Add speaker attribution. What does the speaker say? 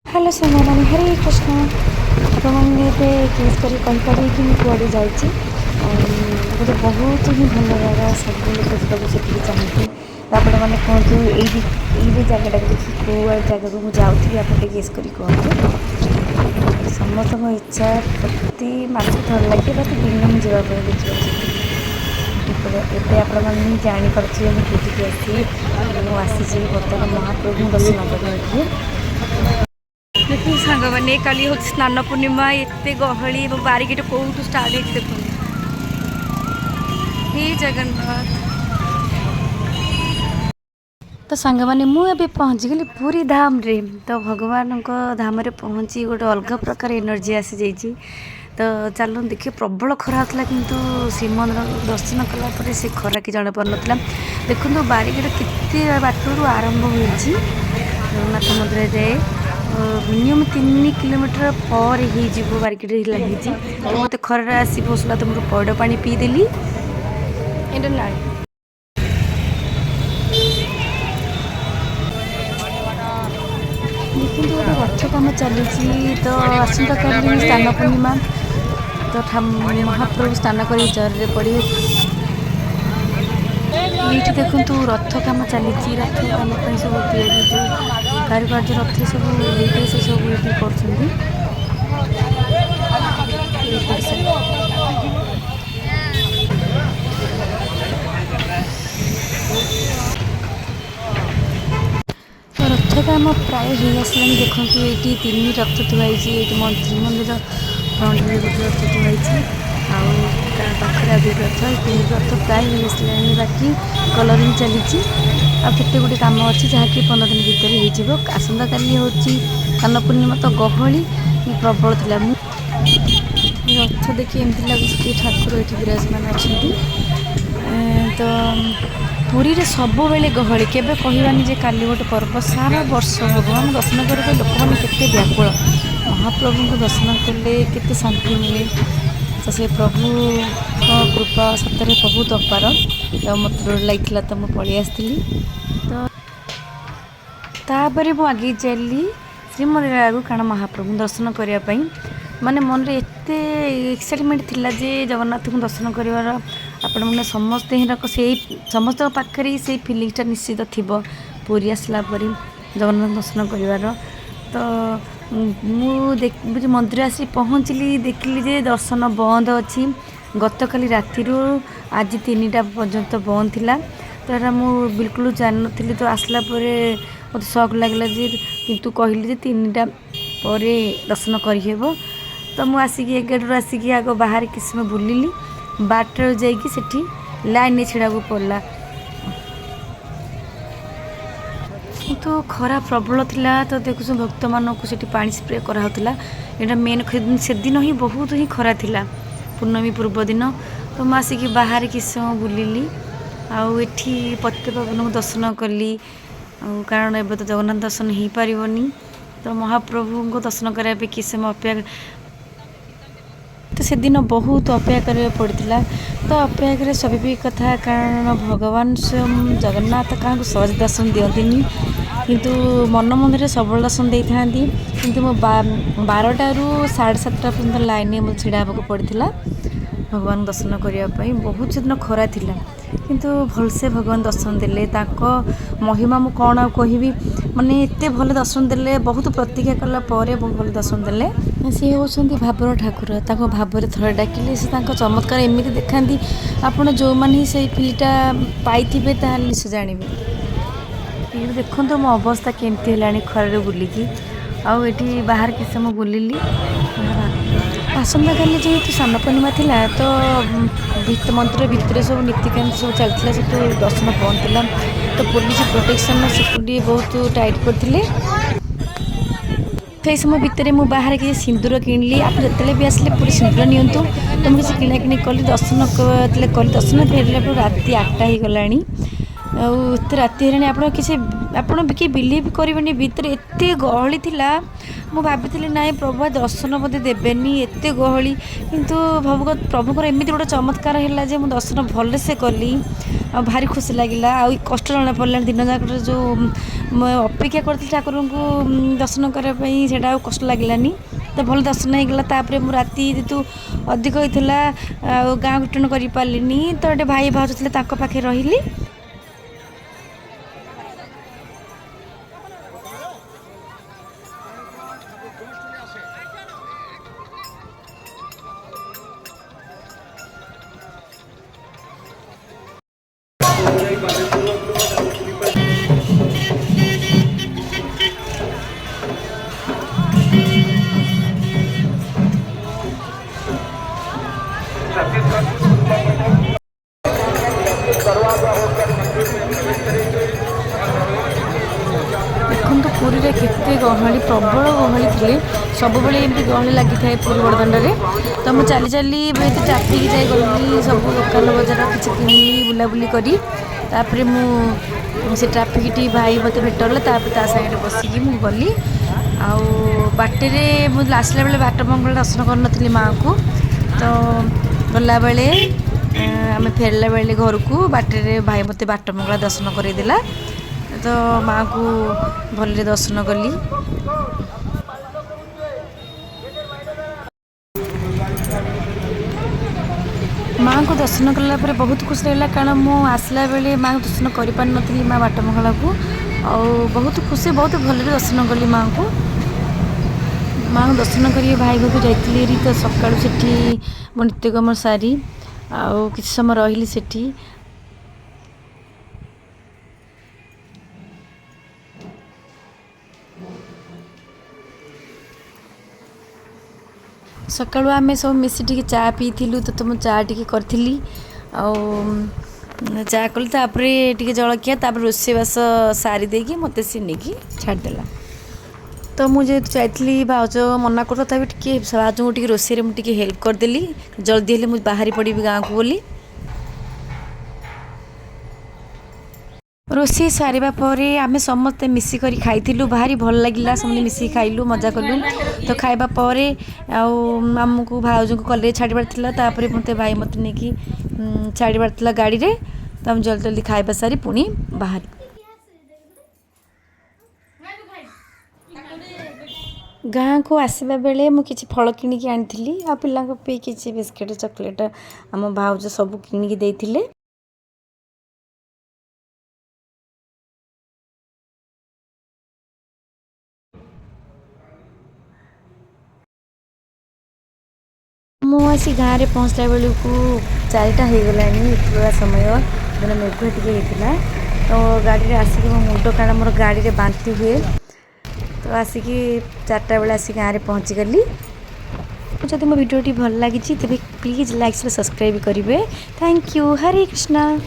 Speaker 1: Hello सोना मैंने हरे कृष्ण आपने गेस कर कहीपर कि मुझे जाइए गोटे बहुत ही भल जगह सब लोग जावाक से चाहती तो आप मैंने कहतु ये जगटा देखिए कौ जगह को मुझे जाऊँगी आप गेस कर कहतु समस्त इच्छा प्रति मास थर लगे बात दिन मुझे जावाक देखिए एवं आपण जापे मुझे आसी मुझे बर्तमान महाप्रभु दर्शन करके देखिए सांग मैंने काली हूँ स्नान पूर्णिमा एत गहली बारिकेट कौटू स्टार्ट हो देखो हे जगन्नाथ तो सांग मैंने मुझे पहुँची गली पूरी धाम रे तो भगवान धाम रे पहुँची गोटे अलग प्रकार एनर्जी आसी जाइए तो चलो देखिए प्रबल खरा होता किंतु श्रीमंदिर दर्शन कलापर से खरा कि जाना पार ना देखो बारिकेट केते बाटू आरंभ हो जगन्नाथ मंदिर जाए मिनिमम 3 किलोमीटर पर हो बारिकेड लगी तो मत खर आसी बसला तो मुझे पइड पानी पीदेली ना देखते गोटे रथ कम चली तो आसंता काली स्नान पूर्णिमा तो महाप्रभु स्नान कर जर पड़े ये देखु रथ कम चली रथ कम सब जो कारुकार्य रथ सब से सब ये कर रथ काम प्राय हो आसला देखो ये 3 रथ थुआई मंत्री मंदिर फ्रंट में गोटे रथ थुआई पाखे भी रथ 3 रथ प्राय हो आसला बाकी कलरिंग चली आते गोटे कम अच्छी जहाँकि 15 दिन भितर हो आसंता काली हूँ स्नान पूर्णिमा तो गहली प्रबल थी रथ देखिए एमती लगे ठाकुर ये विराजमान अच्छा तो पुरी रे सब बेले गहली केबे कहवानी जे काली गोटे पर्व सारा वर्ष भगवान दर्शन करके लोक मैंने केते व्याकुल महाप्रभु को दर्शन कले केते शांति मिले तो से प्रभु कृपा सतरे बहुत अपार तो मत लगे तो मुझे पलि आसती तो तापर मुझे आगे चली श्रीमंदिर आगू कारण महाप्रभु दर्शन करने माने मन रे एते एक्साइटमेंट थिला जे जगन्नाथ को दर्शन करिवार आपण माने समस्त से समस्त पाखरे से फिलिंगटा निश्चित थिबो पूरी आसला परी जगन्नाथ दर्शन करिवार तो मुझे मंदिर आसी पहुँचली देखली जे दर्शन बंद अच्छी गतकाली राति आज 3टा पर्यंत बंद थिला तो यहाँ मुझे बिल्कुल जान नी तो आसला मत शक लगे जे किंतु कहली जे 3टा पर दर्शन करहेब तो मुझे आसिक 11 आसिक आग बाहर किसी समय बुलिली बाटर जाकि लाइन छिड़ा पड़ा तो खरा प्रबल थिला तो देखुँ भक्त मानक से पानी स्प्रे कराला यहाँ मेन से दिन ही बहुत ही खरा थिला पूर्णमी पूर्व दिन तो मुझे आसिक बाहर किसी समय बुलिली आठी पतितपावन को दर्शन कली कारण एवं तो जगन्नाथ दर्शन हो पारनी तो महाप्रभु को दर्शन करने किसी समय अपेक्षा तो से दिन बहुत अपेक्षा कर पड़ा तो अपेक्षा कर स्वाभाविक कथा कारण भगवान स्वयं जगन्नाथ क्या सहज दर्शन दिखती किंतु मन मंदिर सब दर्शन दे था कि 12टा रू 7:30 पर्यटन लाइन में छिड़ा पड़ा भगवान दर्शन करने बहुत से दिन खरा थिला किंतु भलसे भगवान दर्शन देले महिमा मु कौन कहबी माने एते भल दर्शन देले बहुत प्रतीक्षा कला बहुत भल दर्शन देले सी होती भावर ठाकुर भाव थर डाकिले से चमत्कार एमती देखा आपड़ जो मैंने से फिलटा पाइबे ताल से जानवे देखो मो अवस्था केमती है खर बुलिकी आठी बाहर किसी समय बुलिली आसंता काली जेहेतु स्नान पूर्णिमा थिला तो मंदिर भितर सब नीतिकांत सब चलता से दर्शन बंद थिला तो पुलिस प्रोटेक्शन सिक्यूरीटी बहुत टाइट करते से समय भितर मुझे बाहर किसी सिंदूर किणली आप जिते भी आसले पूरी सिंदूर नियंतु तो मुझे किଣା किणी कली दर्शन कली दर्शन फेरला राति 8टा हो गलानी राति है आप किसी आप बिलीव करेंगे भितर एत गहली थिला ମୁଁ ଭାବିଥିଲି ନାଇଁ ପ୍ରଭୁ ଦର୍ଶନ ବୋଧେ ଦେବେନି ଏତେ ଗହଳି, କିନ୍ତୁ ପ୍ରଭୁଙ୍କର ଏମିତି ଗୋଟେ ଚମତ୍କାର ହେଲା ଯେ ମୁଁ ଦର୍ଶନ ଭଲସେ କଲି। ଆଉ ଭାରି ଖୁସି ଲାଗିଲା, ଆଉ କଷ୍ଟ ଜଣା ପଡ଼ିଲାନି। ଦିନ ଯାକରେ ଯେଉଁ ଅପେକ୍ଷା କରିଥିଲି ଠାକୁରଙ୍କୁ ଦର୍ଶନ କରିବା ପାଇଁ, ସେଇଟା ଆଉ କଷ୍ଟ ଲାଗିଲାନି। ତ ଭଲ ଦର୍ଶନ ହେଇଗଲା। ତାପରେ ମୁଁ ରାତି ଯେହେତୁ ଅଧିକ ହେଇଥିଲା ଆଉ ଗାଁକୁ ରିଟର୍ଣ୍ଣ କରିପାରିଲିନି, ତ ଗୋଟେ ଭାଇ ଭାଉଜ ଥିଲେ ତାଙ୍କ ପାଖରେ ରହିଲି। ଦେଖନ୍ତୁ ପୁରୀରେ କେତେ ଗହଳି, ପ୍ରବଳ ଗହଳି ଥିଲେ। ସବୁବେଳେ ଏମିତି ଗହଳି ଲାଗିଥାଏ ପୁରୀ ବଡ଼ଦାଣ୍ଡରେ। ତ ମୁଁ ଚାଲି ଚାଲି ଏତେ ଟ୍ରାଫିକ୍ ଯାଇ ଗଲି, ସବୁ ଦୋକାନ ବଜାର କିଛି କିଣିଲି ବୁଲାବୁଲି କରି। ତାପରେ ମୁଁ ସେ ଟ୍ରାଫିକ୍ଟି ଭାଇ ମୋତେ ଭେଟ ହେଲା, ତାପରେ ତା ସାଙ୍ଗରେ ବସିକି ମୁଁ ଗଲି। ଆଉ ବାଟରେ ମୁଁ ଆସିଲା ବେଳେ ବାଟ ମଙ୍ଗଳା ଦର୍ଶନ କରିନଥିଲି ମାଆଙ୍କୁ। ତ ଗଲାବେଳେ ଆମେ ଫେରିଲା ବେଳେ ଘରକୁ ବାଟରେ ଭାଇ ମୋତେ ବାଟ ମଙ୍ଗଳା ଦର୍ଶନ କରେଇଦେଲା। ତ ମାଆଙ୍କୁ ଭଲରେ ଦର୍ଶନ କଲି। ମାଆଙ୍କୁ ଦର୍ଶନ କଲା ପରେ ବହୁତ ଖୁସି ଲାଗିଲା, କାରଣ ମୁଁ ଆସିଲା ବେଳେ ମାଆଙ୍କୁ ଦର୍ଶନ କରିପାରିନଥିଲି ମାଆ ବାଟ ମଙ୍ଗଳାକୁ। ଆଉ ବହୁତ ଖୁସି, ବହୁତ ଭଲରେ ଦର୍ଶନ କଲି ମାଆଙ୍କୁ। ମାଆଙ୍କୁ ଦର୍ଶନ କରି ଭାଇ ଘରକୁ ଯାଇଥିଲି ହେରି। ତ ସକାଳୁ ସେଠି ମୋ ନିତ୍ୟକର୍ମ ସାରି ଆଉ କିଛି ସମୟ ରହିଲି ସେଠି। ସକାଳୁ ଆମେ ସବୁ ମିଶି ଟିକେ ଚା ପିଇଥିଲୁ, ତ ମୁଁ ଚା ଟିକେ କରିଥିଲି। ଆଉ ଚା କଲି, ତାପରେ ଟିକେ ଜଳଖିଆ, ତାପରେ ରୋଷେଇବାସ ସାରି ଦେଇକି ମୋତେ ସେ ନେଇକି ଛାଡ଼ିଦେଲା। ତ ମୁଁ ଯେହେତୁ ଯାଇଥିଲି, ଭାଉଜ ମନା କରୁ, ତଥାପି ଟିକେ ଭାଉଜଙ୍କୁ ଟିକେ ରୋଷେଇରେ ମୁଁ ଟିକେ ହେଲ୍ପ କରିଦେଲି। ଜଲ୍ଦି ହେଲେ ମୁଁ ବାହାରି ପଡ଼ିବି ଗାଁକୁ ବୋଲି। ରୋଷେଇ ସାରିବା ପରେ ଆମେ ସମସ୍ତେ ମିଶିକରି ଖାଇଥିଲୁ, ଭାରି ଭଲ ଲାଗିଲା। ସମସ୍ତେ ମିଶିକି ଖାଇଲୁ, ମଜା କଲୁ। ତ ଖାଇବା ପରେ ଆଉ ଆମକୁ ଭାଉଜଙ୍କୁ କଲେଜ ଛାଡ଼ିବାର ଥିଲା, ତାପରେ ଭାଇ ମୋତେ ନେଇକି ଛାଡ଼ିବାର ଥିଲା ଗାଡ଼ିରେ। ତ ଆମେ ଜଲ୍ଦି ଜଲ୍ଦି ଖାଇବା ସାରି ପୁଣି ବାହାରିଲୁ। ଗାଁକୁ ଆସିବା ବେଳେ ମୁଁ କିଛି ଫଳ କିଣିକି ଆଣିଥିଲି, ଆଉ ପିଲାଙ୍କ ପାଇଁ କିଛି ବିସ୍କିଟ୍, ଚକୋଲେଟ୍ ଆମ ଭାଉଜ ସବୁ କିଣିକି ଦେଇଥିଲେ। ମୁଁ ଆସି ଗାଁରେ ପହଞ୍ଚିଲା ବେଳକୁ 4ଟା ହେଇଗଲାଣି। ଏତେବେଳ ସମୟ ଦିନ ମେଘୁଆ ଟିକେ ହେଇଥିଲା। ତ ଗାଡ଼ିରେ ଆସିକି ମୋ ମୁଣ୍ଡ, କାରଣ ମୋର ଗାଡ଼ିରେ ବାନ୍ତି ହୁଏ। ତ ଆସିକି 4ଟା ବେଳେ ଆସି ଗାଁରେ ପହଞ୍ଚିଗଲି। ଯଦି ମୋ ଭିଡ଼ିଓଟି ଭଲ ଲାଗିଛି ତେବେ ପ୍ଲିଜ୍ ଲାଇକ୍, ସବସ୍କ୍ରାଇବ୍ କରିବେ। Thank you. ହରେ କୃଷ୍ଣ।